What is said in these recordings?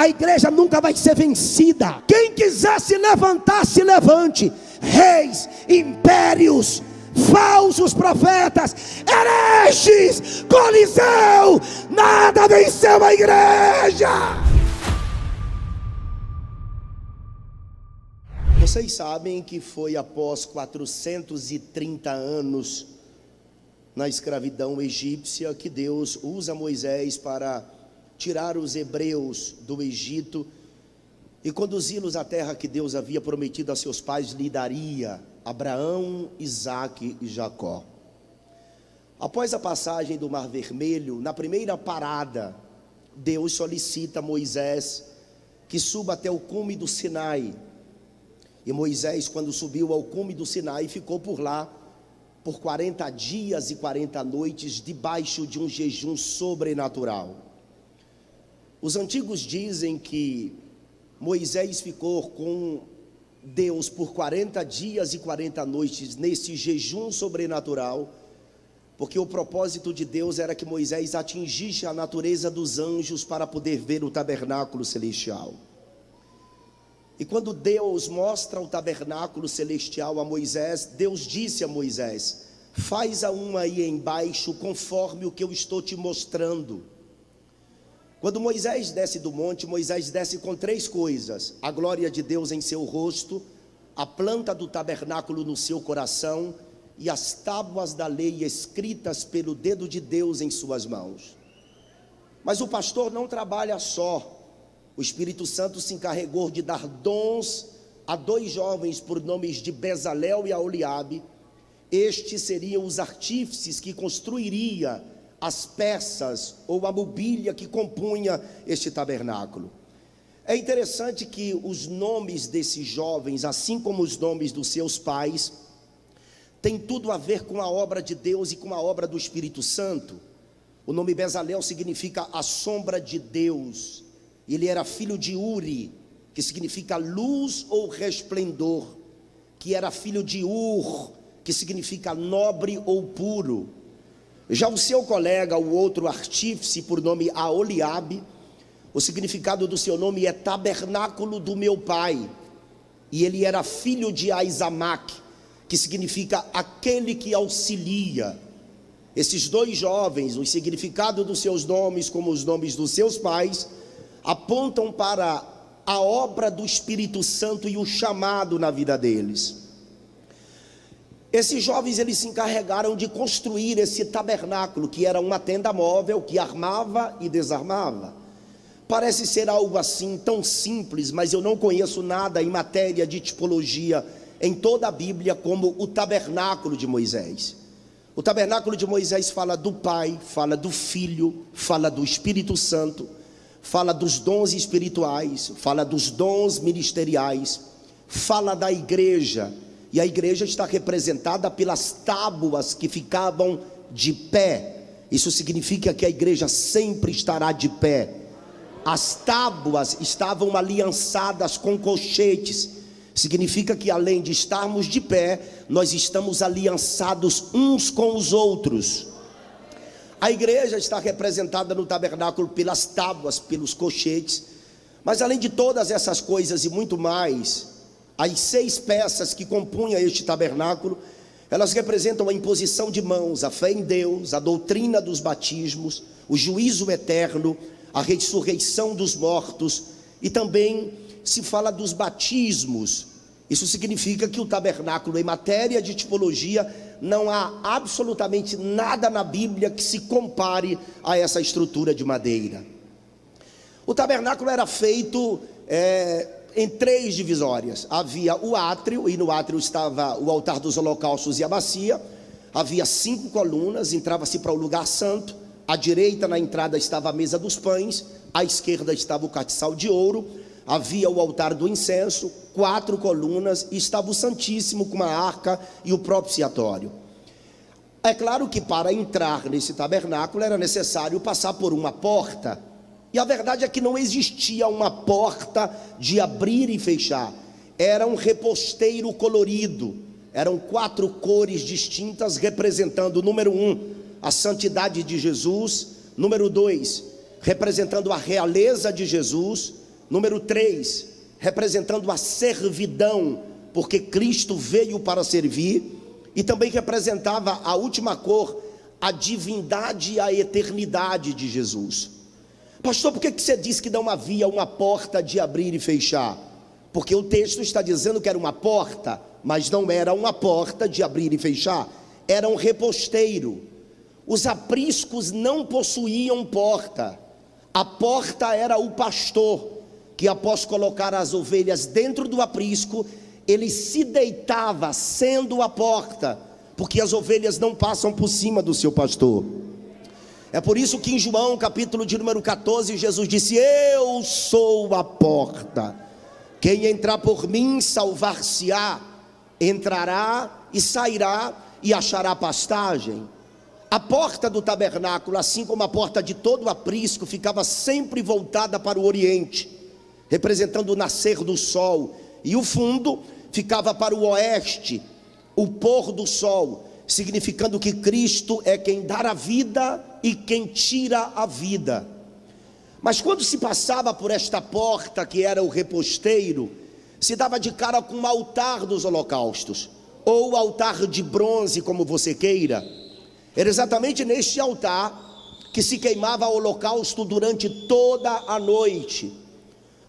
a igreja nunca vai ser vencida. Quem quiser se levantar, se levante. Reis, impérios, falsos profetas, hereges, coliseu, nada venceu a igreja. Vocês sabem que foi após 430 anos na escravidão egípcia que Deus usa Moisés para tirar os hebreus do Egito e conduzi-los à terra que Deus havia prometido a seus pais lhe daria, Abraão, Isaque e Jacó. Após a passagem do Mar Vermelho, na primeira parada, Deus solicita a Moisés que suba até o cume do Sinai. E Moisés, quando subiu ao cume do Sinai, ficou por lá por 40 dias e 40 noites, debaixo de um jejum sobrenatural. Os antigos dizem que Moisés ficou com Deus por 40 dias e 40 noites nesse jejum sobrenatural, porque o propósito de Deus era que Moisés atingisse a natureza dos anjos para poder ver o tabernáculo celestial. E quando Deus mostra o tabernáculo celestial a Moisés, Deus disse a Moisés: faz a uma aí embaixo conforme o que eu estou te mostrando. Quando Moisés desce do monte, Moisés desce com 3 coisas: a glória de Deus em seu rosto, a planta do tabernáculo no seu coração e as tábuas da lei escritas pelo dedo de Deus em suas mãos. Mas o pastor não trabalha só. O Espírito Santo se encarregou de dar dons a 2 jovens por nomes de Bezalel e Aholiabe. Estes seriam os artífices que construiria as peças ou a mobília que compunha este tabernáculo. É interessante que os nomes desses jovens, assim como os nomes dos seus pais, têm tudo a ver com a obra de Deus e com a obra do Espírito Santo. O nome Bezalel significa a sombra de Deus. Ele era filho de Uri, que significa luz ou resplendor, que era filho de Ur, que significa nobre ou puro. Já o seu colega, o outro artífice por nome Aholiabe, o significado do seu nome é tabernáculo do meu pai, e ele era filho de Aizamaque, que significa aquele que auxilia. Esses 2 jovens, o significado dos seus nomes como os nomes dos seus pais, apontam para a obra do Espírito Santo e o chamado na vida deles. Esses jovens, eles se encarregaram de construir esse tabernáculo, que era uma tenda móvel que armava e desarmava. Parece ser algo assim tão simples, mas eu não conheço nada em matéria de tipologia em toda a Bíblia como o tabernáculo de Moisés. O tabernáculo de Moisés fala do Pai, fala do Filho, fala do Espírito Santo, fala dos dons espirituais, fala dos dons ministeriais, fala da igreja, e a igreja está representada pelas tábuas que ficavam de pé. Isso significa que a igreja sempre estará de pé. As tábuas estavam aliançadas com colchetes, significa que além de estarmos de pé, nós estamos aliançados uns com os outros. A igreja está representada no tabernáculo pelas tábuas, pelos colchetes, mas além de todas essas coisas e muito mais, as 6 peças que compunham este tabernáculo, elas representam a imposição de mãos, a fé em Deus, a doutrina dos batismos, o juízo eterno, a ressurreição dos mortos, e também se fala dos batismos. Isso significa que o tabernáculo, em matéria de tipologia, não há absolutamente nada na Bíblia que se compare a essa estrutura de madeira. O tabernáculo era feito em 3 divisórias. Havia o átrio, e no átrio estava o altar dos holocaustos e a bacia. Havia 5 colunas, entrava-se para o lugar santo. À direita, na entrada, estava a mesa dos pães. À esquerda estava o castiçal de ouro. Havia o altar do incenso, 4 colunas, e estava o Santíssimo com uma arca e o propiciatório. É claro que para entrar nesse tabernáculo era necessário passar por uma porta, e a verdade é que não existia uma porta de abrir e fechar, era um reposteiro colorido, eram 4 cores distintas representando, número 1, a santidade de Jesus, número 2, representando a realeza de Jesus, Número 3, representando a servidão, porque Cristo veio para servir. E também representava a última cor, a divindade e a eternidade de Jesus. Pastor, por que você diz que não havia uma porta de abrir e fechar? Porque o texto está dizendo que era uma porta, mas não era uma porta de abrir e fechar, era um reposteiro. Os apriscos não possuíam porta. A porta era o pastor, que após colocar as ovelhas dentro do aprisco, ele se deitava sendo a porta, porque as ovelhas não passam por cima do seu pastor. É por isso que em João capítulo de número 14, Jesus disse: eu sou a porta, quem entrar por mim salvar-se-á, entrará e sairá e achará pastagem. A porta do tabernáculo, assim como a porta de todo o aprisco, ficava sempre voltada para o oriente, representando o nascer do sol, e o fundo ficava para o oeste, o pôr do sol, significando que Cristo é quem dá a vida e quem tira a vida. Mas quando se passava por esta porta, que era o reposteiro, se dava de cara com o altar dos holocaustos, ou o altar de bronze, como você queira. Era exatamente neste altar que se queimava o holocausto durante toda a noite.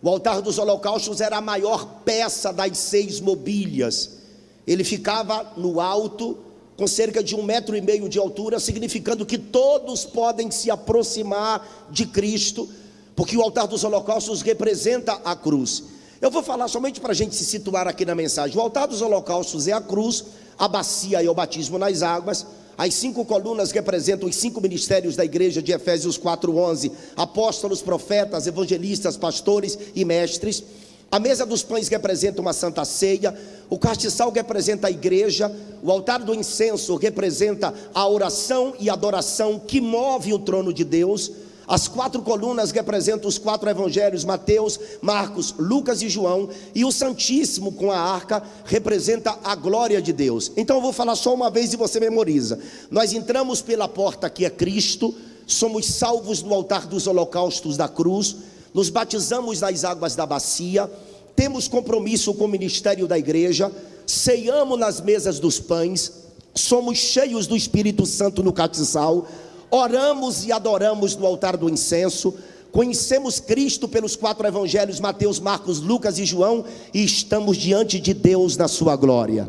O altar dos holocaustos era a maior peça das 6 mobílias. Ele ficava no alto, com cerca de 1,5 metro de altura, significando que todos podem se aproximar de Cristo, porque o altar dos holocaustos representa a cruz. Eu vou falar somente para a gente se situar aqui na mensagem. O altar dos holocaustos é a cruz, a bacia é o batismo nas águas. As 5 colunas representam os 5 ministérios da igreja de Efésios 4:11, apóstolos, profetas, evangelistas, pastores e mestres. A mesa dos pães representa uma santa ceia, o castiçal representa a igreja, o altar do incenso representa a oração e adoração que move o trono de Deus. As 4 colunas representam os 4 evangelhos, Mateus, Marcos, Lucas e João, e o Santíssimo com a arca representa a glória de Deus. Então eu vou falar só uma vez e você memoriza. Nós entramos pela porta que é Cristo, somos salvos no altar dos holocaustos da cruz, nos batizamos nas águas da bacia, temos compromisso com o ministério da igreja, ceiamos nas mesas dos pães, somos cheios do Espírito Santo no castiçal, oramos e adoramos no altar do incenso, conhecemos Cristo pelos 4 evangelhos, Mateus, Marcos, Lucas e João, e estamos diante de Deus na sua glória.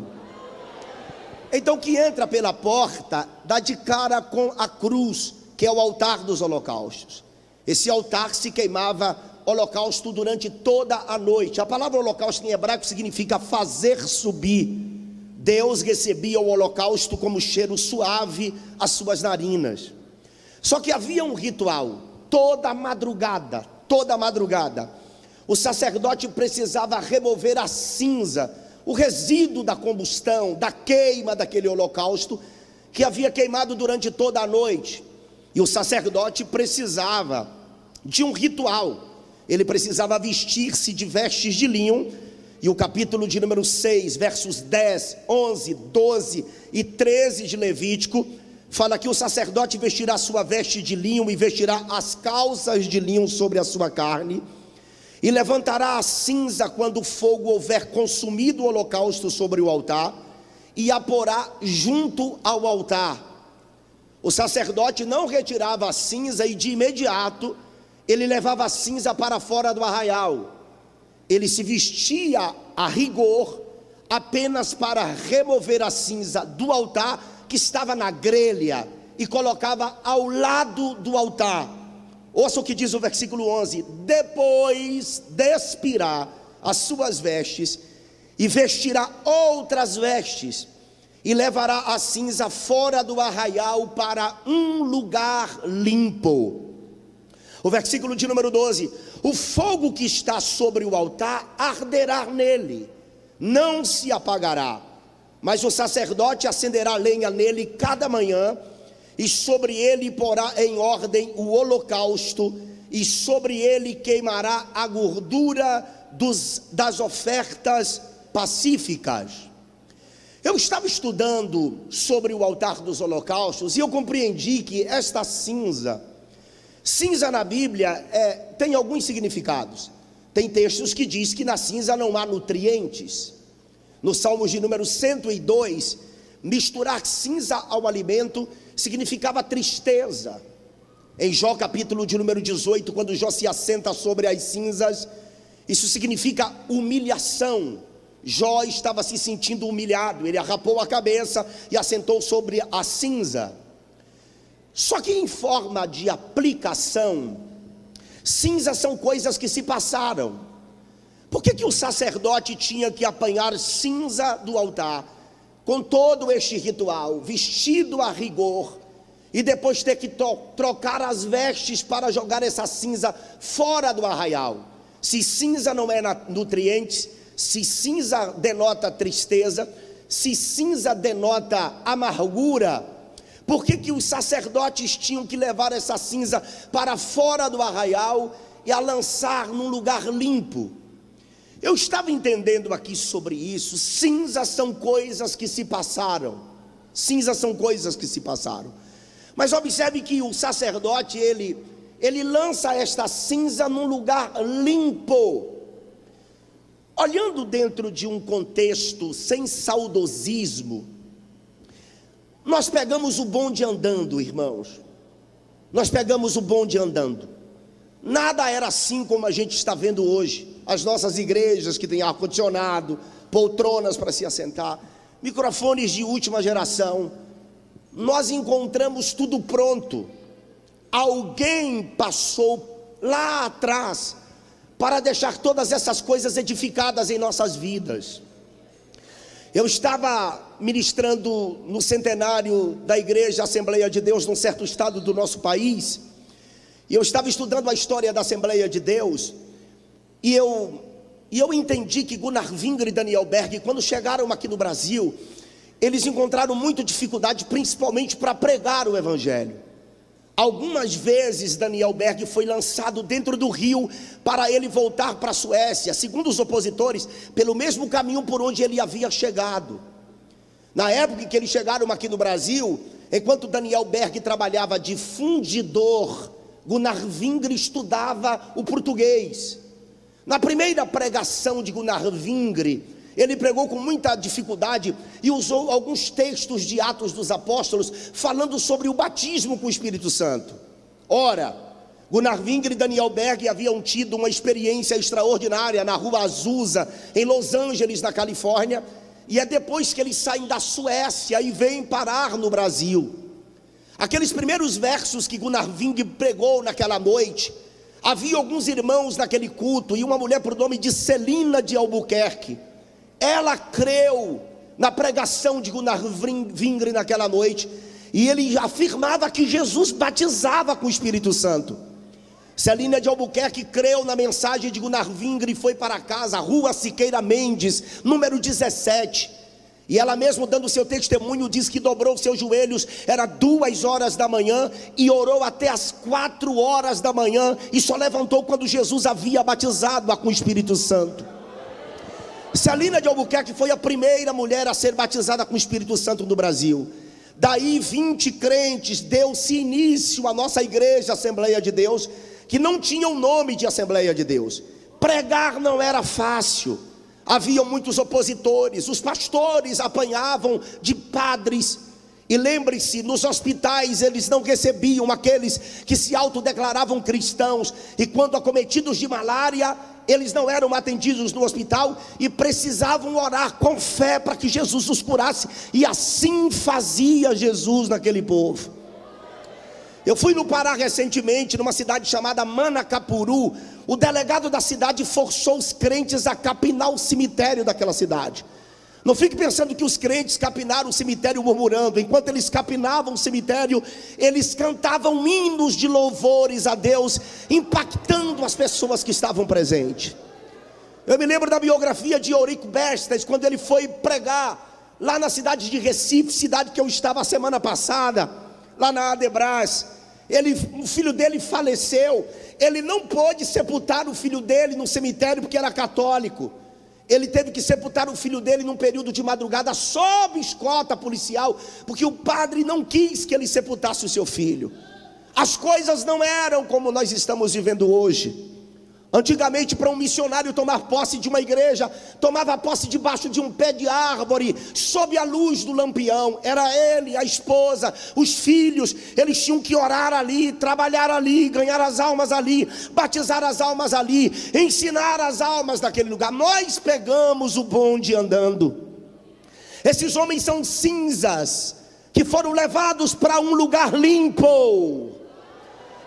Então, que entra pela porta, dá de cara com a cruz, que é o altar dos holocaustos. Esse altar se queimava holocausto durante toda a noite. A palavra holocausto em hebraico significa fazer subir. Deus recebia o holocausto como cheiro suave às suas narinas. Só que havia um ritual, toda madrugada, o sacerdote precisava remover a cinza, o resíduo da combustão, da queima daquele holocausto, que havia queimado durante toda a noite, e o sacerdote precisava de um ritual, ele precisava vestir-se de vestes de linho, e o capítulo de número 6, versos 10, 11, 12 e 13 de Levítico, fala que o sacerdote vestirá sua veste de linho e vestirá as calças de linho sobre a sua carne, e levantará a cinza quando o fogo houver consumido o holocausto sobre o altar, e a porá junto ao altar. O sacerdote não retirava a cinza e de imediato ele levava a cinza para fora do arraial. Ele se vestia a rigor apenas para remover a cinza do altar que estava na grelha e colocava ao lado do altar. Ouça o que diz o versículo 11: depois despirá as suas vestes e vestirá outras vestes e levará a cinza fora do arraial para um lugar limpo. O versículo de número 12: o fogo que está sobre o altar arderá nele, não se apagará, mas o sacerdote acenderá lenha nele cada manhã, e sobre ele porá em ordem o holocausto, e sobre ele queimará a gordura das ofertas pacíficas. Eu estava estudando sobre o altar dos holocaustos, e eu compreendi que esta cinza na Bíblia tem alguns significados. Tem textos que diz que na cinza não há nutrientes. No Salmos de número 102, misturar cinza ao alimento significava tristeza. Em Jó capítulo de número 18, quando Jó se assenta sobre as cinzas, isso significa humilhação. Jó estava se sentindo humilhado, ele arrapou a cabeça e assentou sobre a cinza. Só que em forma de aplicação, cinzas são coisas que se passaram. Por que o sacerdote tinha que apanhar cinza do altar, com todo este ritual, vestido a rigor, e depois ter que trocar as vestes para jogar essa cinza fora do arraial? Se cinza não é nutrientes, se cinza denota tristeza, se cinza denota amargura, por que os sacerdotes tinham que levar essa cinza para fora do arraial e a lançar num lugar limpo? Eu estava entendendo aqui sobre isso. Cinzas são coisas que se passaram. Cinzas são coisas que se passaram. Mas observe que o sacerdote, ele lança esta cinza num lugar limpo. Olhando dentro de um contexto sem saudosismo, nós pegamos o bonde andando, irmãos. Nós pegamos o bonde andando. Nada era assim como a gente está vendo hoje. As nossas igrejas que têm ar-condicionado, poltronas para se assentar, microfones de última geração. Nós encontramos tudo pronto. Alguém passou lá atrás para deixar todas essas coisas edificadas em nossas vidas. Eu estava ministrando no centenário da Igreja Assembleia de Deus num certo estado do nosso país, e eu estava estudando a história da Assembleia de Deus, e eu entendi que Gunnar Wingre e Daniel Berg, quando chegaram aqui no Brasil, eles encontraram muita dificuldade, principalmente para pregar o Evangelho. Algumas vezes Daniel Berg foi lançado dentro do rio para ele voltar para a Suécia, segundo os opositores, pelo mesmo caminho por onde ele havia chegado. Na época em que eles chegaram aqui no Brasil, enquanto Daniel Berg trabalhava de fundidor, Gunnar Wingre estudava o português. Na primeira pregação de Gunnar Wingre, ele pregou com muita dificuldade e usou alguns textos de Atos dos Apóstolos, falando sobre o batismo com o Espírito Santo. Ora, Gunnar Wingre e Daniel Berg haviam tido uma experiência extraordinária na rua Azusa, em Los Angeles, na Califórnia, e é depois que eles saem da Suécia e vêm parar no Brasil. Aqueles primeiros versos que Gunnar Wingre pregou naquela noite, havia alguns irmãos naquele culto, e uma mulher por nome de Celina de Albuquerque. Ela creu na pregação de Gunnar Wingre naquela noite, e ele afirmava que Jesus batizava com o Espírito Santo. Celina de Albuquerque creu na mensagem de Gunnar Wingre e foi para casa, Rua Siqueira Mendes, número 17. E ela mesmo, dando seu testemunho, diz que dobrou seus joelhos, era 2 horas da manhã, e orou até as 4 horas da manhã, e só levantou quando Jesus havia batizado-a com o Espírito Santo. Celina de Albuquerque foi a primeira mulher a ser batizada com o Espírito Santo no Brasil. Daí 20 crentes, deu-se início à nossa igreja Assembleia de Deus, que não tinha o nome de Assembleia de Deus. Pregar não era fácil, haviam muitos opositores, os pastores apanhavam de padres. E lembre-se, nos hospitais eles não recebiam aqueles que se autodeclaravam cristãos, e quando acometidos de malária, eles não eram atendidos no hospital e precisavam orar com fé para que Jesus os curasse, e assim fazia Jesus naquele povo. Eu fui no Pará recentemente, numa cidade chamada Manacapuru. O delegado da cidade forçou os crentes a capinar o cemitério daquela cidade. Não fique pensando que os crentes capinaram o cemitério murmurando. Enquanto eles capinavam o cemitério, eles cantavam hinos de louvores a Deus, impactando as pessoas que estavam presentes. Eu me lembro da biografia de Eurico Bestas, quando ele foi pregar lá na cidade de Recife, cidade que eu estava a semana passada, lá na Adebras. O filho dele faleceu. Ele não pôde sepultar o filho dele no cemitério porque era católico. Ele teve que sepultar o filho dele num período de madrugada sob escolta policial, porque o padre não quis que ele sepultasse o seu filho. As coisas não eram como nós estamos vivendo hoje. Antigamente, para um missionário tomar posse de uma igreja, tomava posse debaixo de um pé de árvore, sob a luz do lampião. Era ele, a esposa, os filhos. Eles tinham que orar ali, trabalhar ali, ganhar as almas ali, batizar as almas ali, ensinar as almas daquele lugar. Nós pegamos o bonde andando. Esses homens são cinzas que foram levados para um lugar limpo.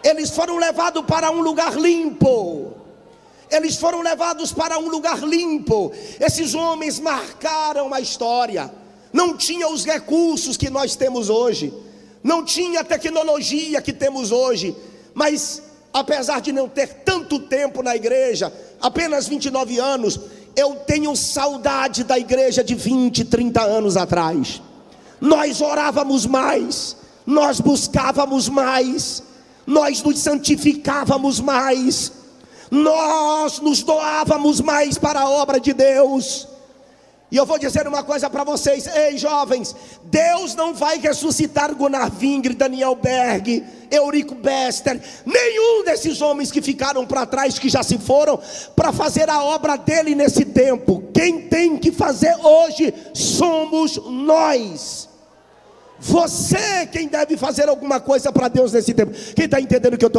Eles foram levados para um lugar limpo. Eles foram levados para um lugar limpo. Esses homens marcaram a história. Não tinha os recursos que nós temos hoje, não tinha a tecnologia que temos hoje, mas apesar de não ter tanto tempo na igreja, apenas 29 anos, eu tenho saudade da igreja de 20, 30 anos atrás. Nós orávamos mais, nós buscávamos mais, nós nos santificávamos mais, nós nos doávamos mais para a obra de Deus. E eu vou dizer uma coisa para vocês, ei jovens, Deus não vai ressuscitar Gunnar Wingre, Daniel Berg, Eurico Bester, nenhum desses homens que ficaram para trás, que já se foram, para fazer a obra dele nesse tempo. Quem tem que fazer hoje somos nós. Você quem deve fazer alguma coisa para Deus nesse tempo. Quem está entendendo o que eu estou